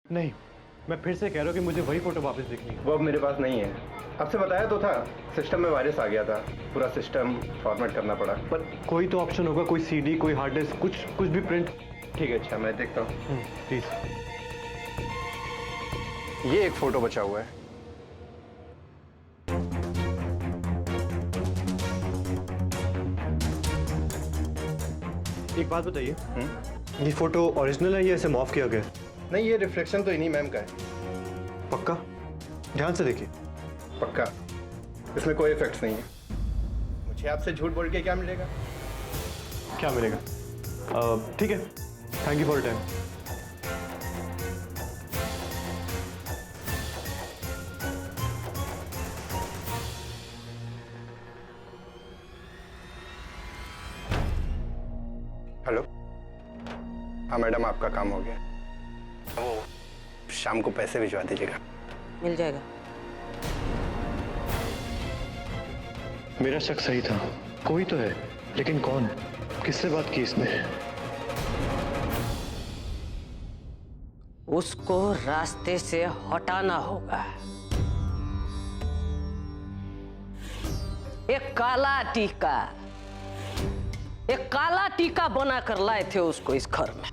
नहीं, मैं फिर से कह रहा हूँ कि मुझे वही फोटो वापस दिखनी है। वो अब मेरे पास नहीं है। आपसे बताया तो था, सिस्टम में वायरस आ गया था, पूरा सिस्टम फॉर्मेट करना पड़ा। पर कोई तो ऑप्शन होगा, कोई सीडी, कोई हार्ड डिस्क, कुछ भी प्रिंट। ठीक है, अच्छा मैं देखता हूँ। प्लीज। ये एक फोटो बचा हुआ है। एक बात बताइए, ये फोटो ओरिजिनल है या इसे मॉफ किया गया? नहीं, ये रिफ्लेक्शन तो इन्हीं मैम का है। पक्का? ध्यान से देखिए। पक्का, इसमें कोई इफेक्ट्स नहीं है। मुझे आपसे झूठ बोल के क्या मिलेगा? क्या मिलेगा? ठीक है, thank you for time. Hello, हाँ मैडम, आपका काम हो गया। वो शाम को पैसे भिजवा दीजिएगा। मिल जाएगा। मेरा शक सही था, कोई तो है, लेकिन कौन? किससे बात की इसने? उसको रास्ते से हटाना होगा। एक काला टीका बनाकर लाए थे उसको इस घर में,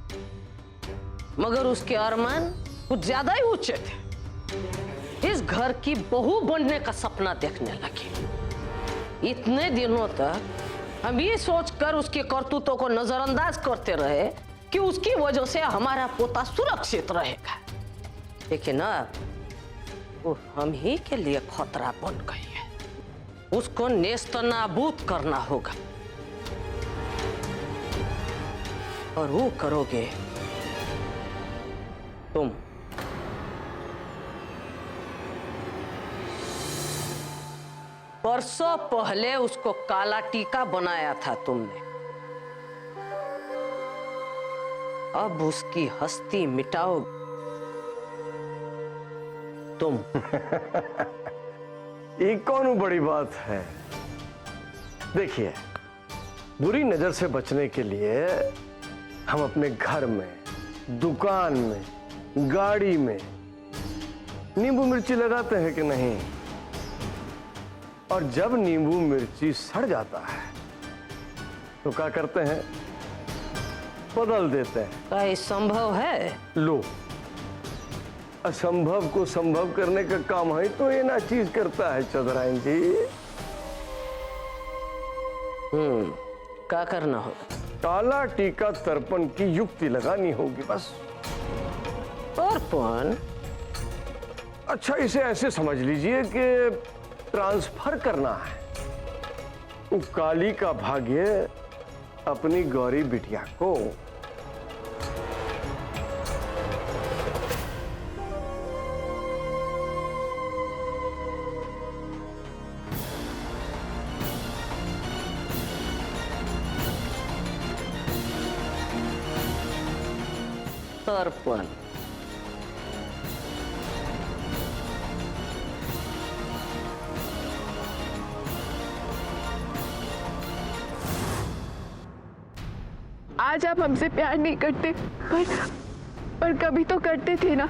मगर उसके अरमान कुछ ज्यादा ही ऊंचे थे। इस घर की बहू बनने का सपना देखने लगी। इतने दिनों तक हम ये सोचकर उसके करतूतों को नजरअंदाज करते रहे कि उसकी वजह से हमारा पोता सुरक्षित रहेगा, लेकिन अब वो हम ही के लिए खतरा बन गई है। उसको नेस्तनाबूद करना होगा, और वो करोगे तुम। परसों पहले उसको काला टीका बनाया था तुमने, अब उसकी हस्ती मिटाओगे तुम। ये कौन बड़ी बात है? देखिए, बुरी नजर से बचने के लिए हम अपने घर में, दुकान में, गाड़ी में नींबू मिर्ची लगाते हैं कि नहीं? और जब नींबू मिर्ची सड़ जाता है तो क्या करते हैं? बदल देते हैं। क्या ये संभव है? लो, असंभव को संभव करने का काम है तो ये ना चीज करता है चौधराइन जी। क्या करना होगा? काला टीका तर्पण की युक्ति लगानी होगी बस। तर्पण? अच्छा, इसे ऐसे समझ लीजिए कि ट्रांसफर करना है वो काली का भाग्य अपनी गौरी बिटिया को। तर्पण? आज आप हमसे प्यार नहीं करते, पर कभी तो करते थे ना।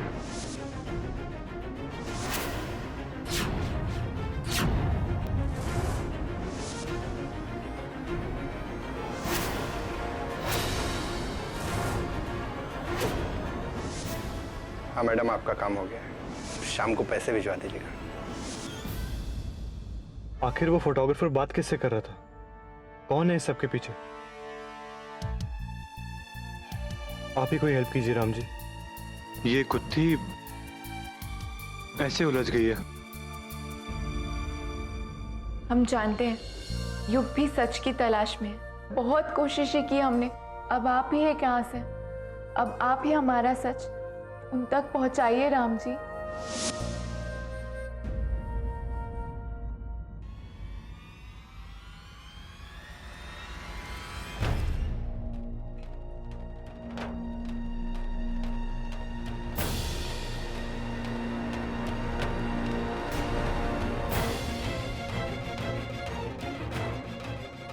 हाँ मैडम, आपका काम हो गया। शाम को पैसे भिजवा दीजिएगा। आखिर वो फोटोग्राफर बात किससे कर रहा था? कौन है इस सबके पीछे? आप ही कोई हेल्प कीजिए राम जी। ये कुत्ती ऐसे उलझ गई है। हम जानते हैं युग भी सच की तलाश में है। बहुत कोशिशें की हमने, अब आप ही एक आस है। अब आप ही हमारा सच उन तक पहुंचाइए राम जी।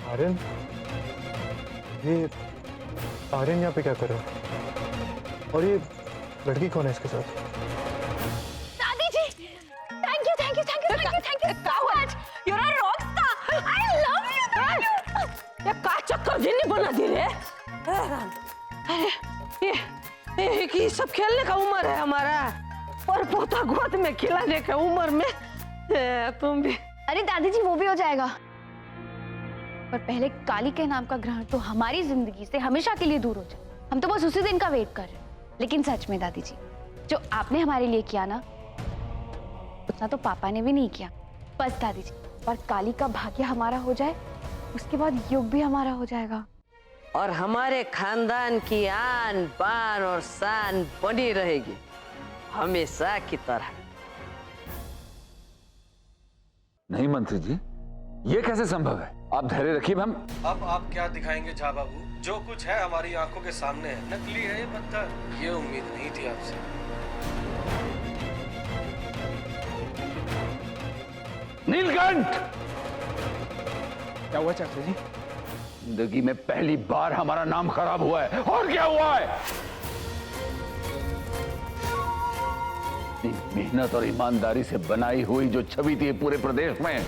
आर्यन, ये आर्यन यहाँ पे क्या कर रहा है? और ये लड़की कौन है इसके साथ? दादी जी, thank you thank you thank you thank you thank you so much, you are a rock star, I love you दादी। ये का चक्कर जिन्नी बना दी रे। अरे ये सब खेलने का उम्र है हमारा, और पोता गोद में खिलाने का उम्र में तुम भी। अरे दादी जी वो भी हो जाएगा, पर पहले काली के नाम का ग्रहण तो हमारी जिंदगी से हमेशा के लिए दूर हो जाए। हम तो बस उसी दिन का वेट कर रहे हैं। लेकिन सच में दादी जी, जो आपने हमारे लिए किया ना, उतना तो पापा ने भी नहीं किया। बस दादी जी, पर काली का भाग्य हमारा हो जाए, उसके बाद युग भी हमारा हो जाएगा, और हमारे खानदान की आन बान और शान बनी रहेगी हमेशा की तरह। नहीं मंत्री जी, ये कैसे संभव है? आप धैर्य रखिए। हम अब आप क्या दिखाएंगे झा बाबू? जो कुछ है हमारी आंखों के सामने है। नकली है ये पत्थर, ये उम्मीद नहीं थी आपसे। नीलकंठ, क्या हुआ चाचा जी? जिंदगी में पहली बार हमारा नाम खराब हुआ है। और क्या हुआ है? मेहनत और ईमानदारी से बनाई हुई जो छवि थी पूरे प्रदेश में,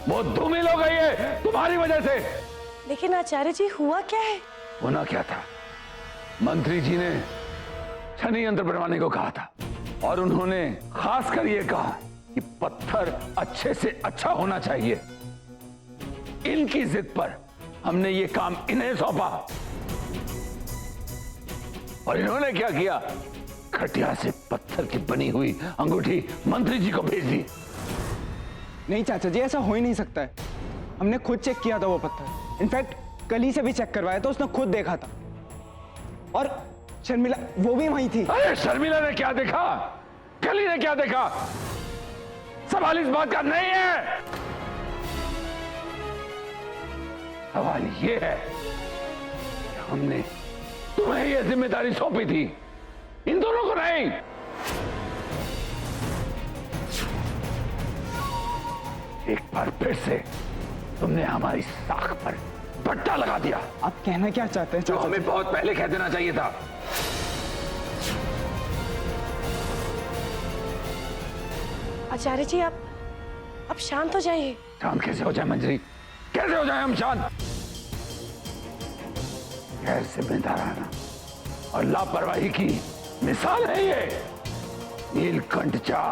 वो धूमिल हो गई है तुम्हारी वजह से। लेकिन आचार्य जी हुआ क्या है? होना क्या था? मंत्री जी ने शनि यंत्र बनवाने को कहा था, और उन्होंने खास कर यह कहा कि पत्थर अच्छे से अच्छा होना चाहिए। इनकी जिद पर हमने ये काम इन्हें सौंपा, और इन्होंने क्या किया? खटिया से पत्थर की बनी हुई अंगूठी मंत्री जी को भेज दी। नहीं चाचा जी, ऐसा हो ही नहीं सकता है। हमने खुद चेक किया था वो पत्थर, इनफैक्ट कली से भी चेक करवाया था, उसने खुद देखा था, और शर्मिला वो भी वहीं थी। अरे शर्मिला ने क्या देखा? कली ने क्या देखा? सवाल इस बात का नहीं है। सवाल ये है कि हमने तुम्हें ये जिम्मेदारी सौंपी थी, इन दोनों को नहीं। एक बार फिर से तुमने हमारी साख पर पट्टा लगा दिया। आप कहना क्या चाहते हैं जो चाचा हमें जी? बहुत पहले कह देना चाहिए था। आचार्य जी आप शांत हो जाइए। शांत कैसे हो जाए मंजरी? कैसे हो जाए हम शांत? गैर जिम्मेदाराना और लापरवाही की मिसाल है ये नीलकंठ चा।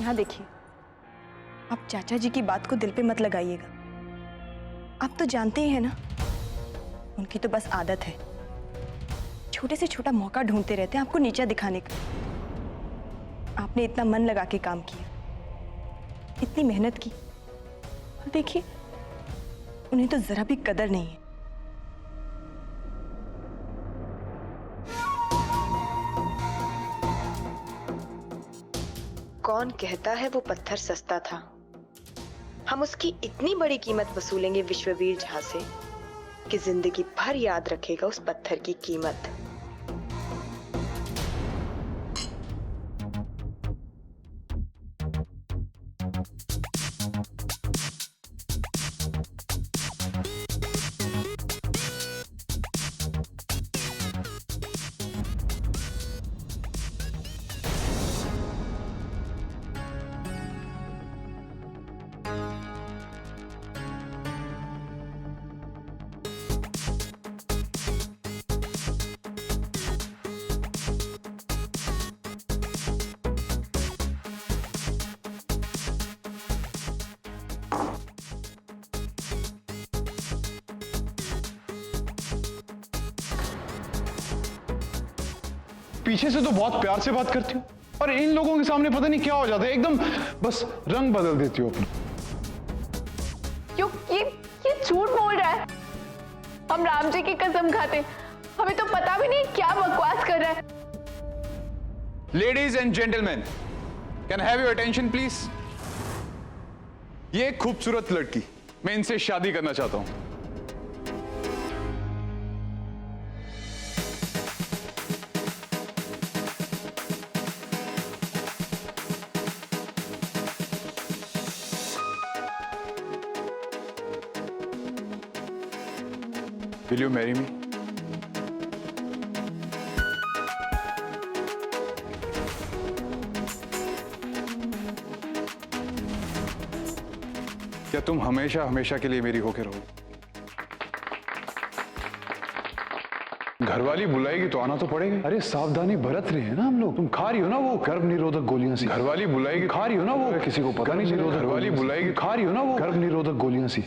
यहाँ देखिए, आप चाचा जी की बात को दिल पे मत लगाइएगा। आप तो जानते ही हैं ना, उनकी तो बस आदत है, छोटे से छोटा मौका ढूंढते रहते हैं आपको नीचा दिखाने का। आपने इतना मन लगा के काम किया, इतनी मेहनत की, और देखिए उन्हें तो जरा भी कदर नहीं है। कौन कहता है वो पत्थर सस्ता था? हम उसकी इतनी बड़ी कीमत वसूलेंगे विश्ववीर झा से कि जिंदगी भर याद रखेगा उस पत्थर की कीमत। पीछे से तो बहुत प्यार से बात करती हूँ, और इन लोगों के सामने पता नहीं क्या हो जाता है, एकदम बस रंग बदल देती हूँ अपना। क्यों ये झूठ बोल रहा है? हम राम जी की कसम खाते हैं, हमें तो पता भी नहीं क्या बकवास कर रहा है। Ladies and gentleman, can have your attention please. ये एक खूबसूरत लड़की, मैं इनसे शादी करना चाहता हूं। Will you marry me? क्या तुम हमेशा हमेशा के लिए मेरी होके रहोगे? घरवाली बुलाएगी तो आना तो पड़ेगा। अरे सावधानी बरत रहे हैं ना हम लोग। तुम खा रही हो ना वो गर्भ निरोधक गोलियां सी। घरवाली बुलाएगी, खा रही हो ना वो, किसी को पता नहीं चलेगा। घरवाली बुलाएगी, खा रही हो ना वो गर्भ निरोधक गोलियां सी।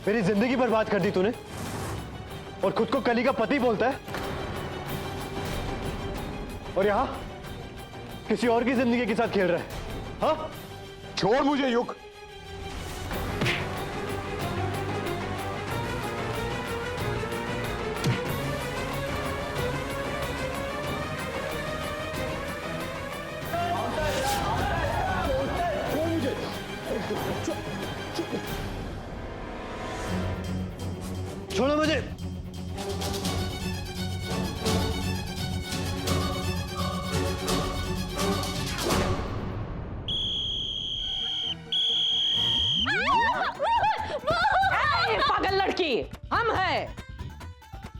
मेरी जिंदगी बर्बाद कर दी तूने और खुद को कली का पति बोलता है, और यहां किसी और की जिंदगी के साथ खेल रहा है। हाँ, छोड़ मुझे युग। छोड़ो मुझे। पागल लड़की, हम है।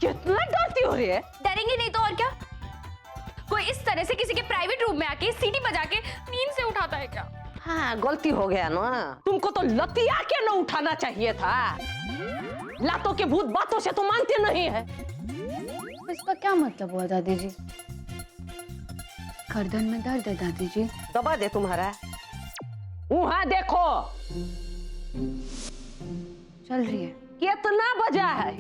कितना डरती हो रही है? डरेंगे नहीं तो और क्या? कोई इस तरह से किसी के प्राइवेट रूम में आके सीटी बजा के नींद से उठाता है क्या? हाँ, गलती हो गया ना। तुमको तो लतिया के न उठाना चाहिए था। लातों के भूत बातों से तो मानते नहीं है। इसका क्या मतलब हुआ दादी जी? गर्दन में दर्द है दादी जी। दबा दे तुम्हारा। वहां देखो, चल रही है। कितना बजा है?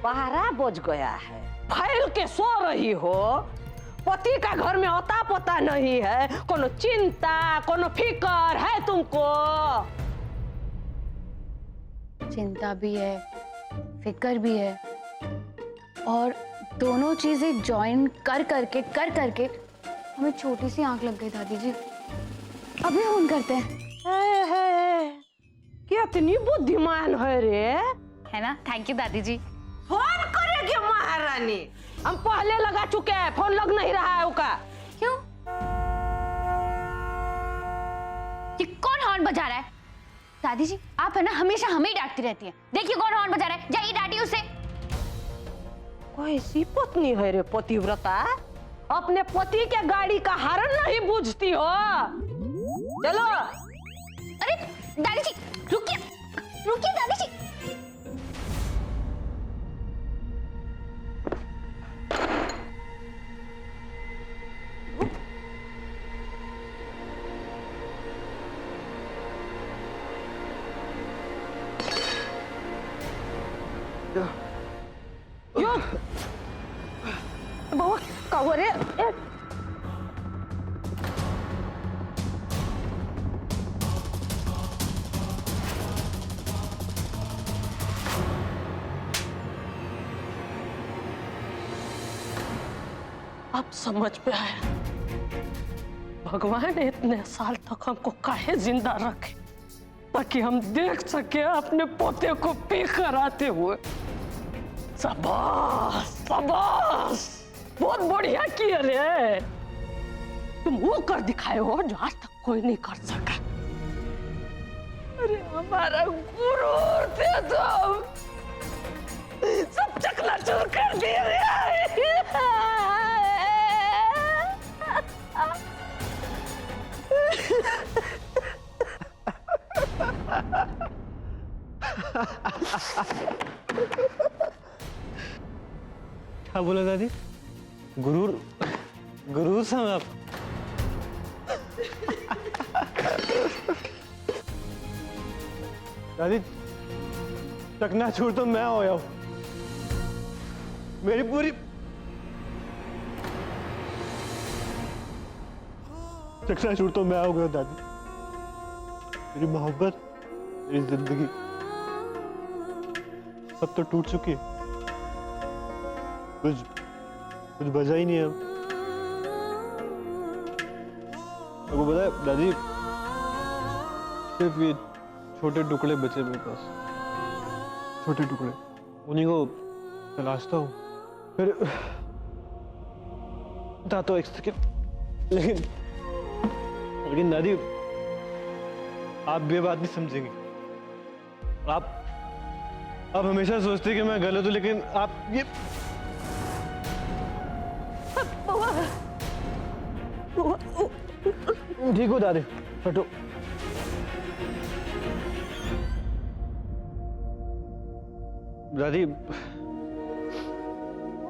12 बज गया है। फैल के सो रही हो। पति का घर में अता पता नहीं है। कोनो चिंता, कोनो फिकर है तुमको? चिंता भी है, फिक्र भी है, और दोनों चीजें ज्वाइन कर करके हमें छोटी सी आंख लग गई दादी जी। अभी फोन करते हैं। कितनी बुद्धिमान है रे, है ना? थैंक यू दादी जी। फोन करेगी महारानी। हम पहले लगा चुके हैं, फोन लग नहीं रहा है उसका। क्यों? ये कौन हॉर्न बजा रहा है? दादी जी आप है ना हमेशा हमें ही डांटती रहती हैं। देखिए कौन हॉर्न बजा रहा है, जाइए डांटिए उसे। कैसी पत्नी है रे पतिव्रता, अपने पति के गाड़ी का हॉर्न नहीं बूझती हो। चलो। अरे दादी जी रुकिए, रुकिए दादी जी। युग, बहू कहो रे। अब समझ में आया, भगवान इतने साल तक हमको काहे जिंदा रखे, ताकि हम देख सके अपने पोते को पी कर आते हुए। शाबाश, शाबाश, बहुत बढ़िया किया रे। तुम वो कर दिखाए हो जो आज तक कोई नहीं कर सका। अरे हमारा गुरु थे तुम, सब चकनाचूर कर दिए रे। क्या बोला दादी? गुरूर गुरूर समझ आप? दादी चकनाचूर तो मैं हो गया, मेरी पूरी चकनाचूर तो मैं हो गया दादी। मेरी मोहब्बत, मेरी जिंदगी सब तो टूट चुकी है। कुछ बचा ही नहीं है अब। आपको पता है दादी, सिर्फ ये छोटे टुकड़े बचे मेरे पास, छोटे टुकड़े, उन्हीं को तलाशता हूँ। फिर था तो एक सेकंड, लेकिन दादी आप भी ये बात नहीं समझेंगे। आप हमेशा सोचते कि मैं गलत हूं, लेकिन आप ये ठीक हो दादी, हटो। दादी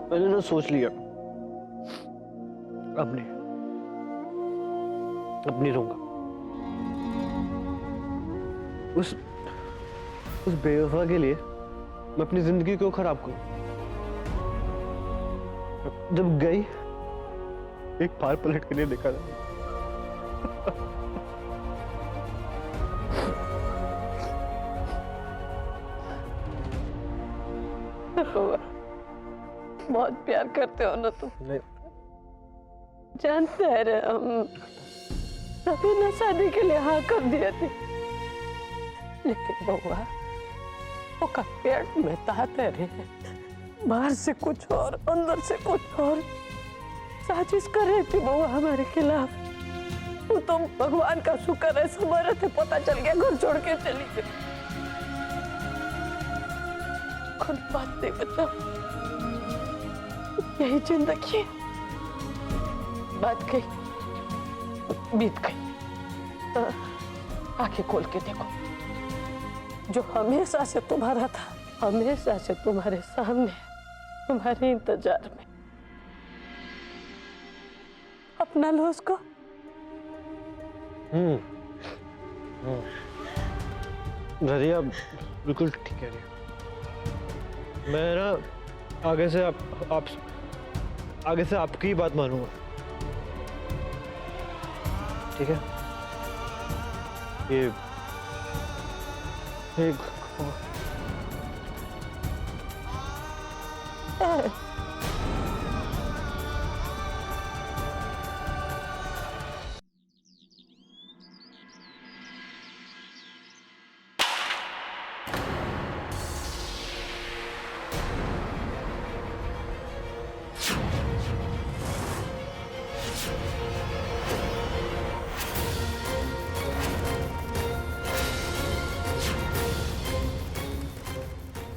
मैंने ना सोच लिया, अब नहीं रहूंगा। उस बेवफा के लिए मैं अपनी जिंदगी को खराब करूं? जब गई एक बार पलट के नहीं देखा था। बहुत प्यार करते हो ना तुम? नहीं, जानते हैं रे, हम तभी ना शादी के लिए हाँ कर दिए थे, लेकिन बउआ वो का पेट में ताते रहे, बाहर से कुछ और अंदर से कुछ और साजिश कर रही थी बउआ हमारे खिलाफ। वो तो भगवान का शुक्र है हमारे थे पता चल गया, घर छोड़ के चली गई। खुद बात नहीं बता, यही जिंदगी बात गई बीत गई। आंखें खोल के देखो, जो हमेशा से तुम्हारा था, हमेशा से तुम्हारे सामने, तुम्हारे इंतजार में, अपना लो उसको। दादी आप बिल्कुल ठीक कह रही हो। मैं ना आगे से आपकी ही बात मानूंगा, ठीक है? ये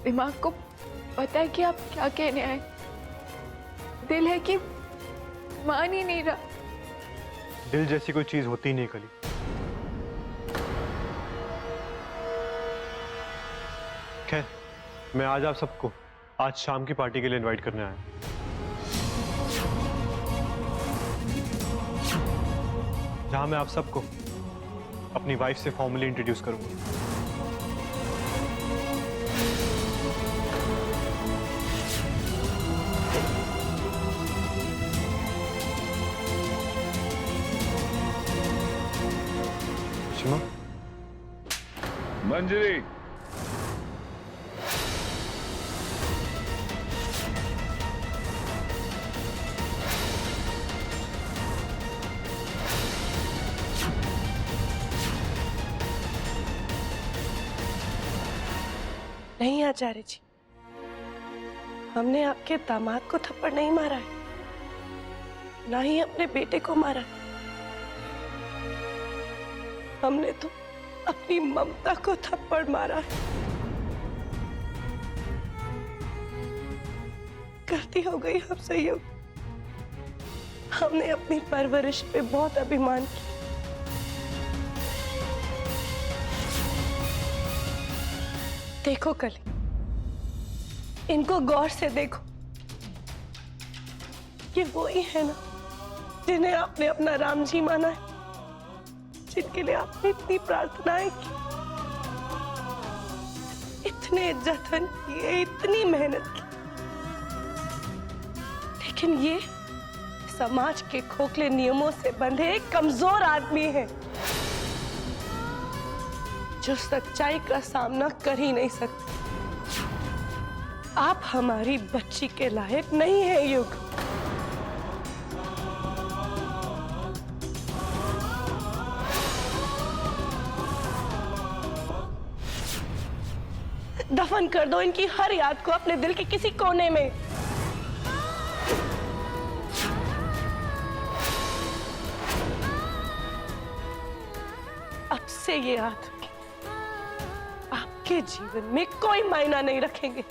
दिमाग को पता है कि आप क्या कहने आए, दिल है कि मान ही नहीं रहा। दिल जैसी कोई चीज होती ही नहीं कली। खैर, मैं आज आप सबको आज शाम की पार्टी के लिए इनवाइट करने आया, जहां मैं आप सबको अपनी वाइफ से फॉर्मली इंट्रोड्यूस करूंगा। मंजरी, नहीं आचार्य जी, हमने आपके दामाद को थप्पड़ नहीं मारा है, ना ही अपने बेटे को मारा है। हमने तो अपनी ममता को थप्पड़ मारा है। गलती हो गई हमसे, ये हमने अपनी परवरिश पे बहुत अभिमान किया। देखो कली, इनको गौर से देखो, ये वो ही है ना जिन्हें आपने अपना राम जी माना है, जिनके लिए आपने इतनी प्रार्थनाएं की, इतने जतन किए, इतनी मेहनत की, लेकिन ये समाज के खोखले नियमों से बंधे एक कमजोर आदमी है जो सच्चाई का सामना कर ही नहीं सकता। आप हमारी बच्ची के लायक नहीं है युग। दफन कर दो इनकी हर याद को अपने दिल के किसी कोने में। अब से ये आदमी आपके जीवन में कोई मायना नहीं रखेंगे।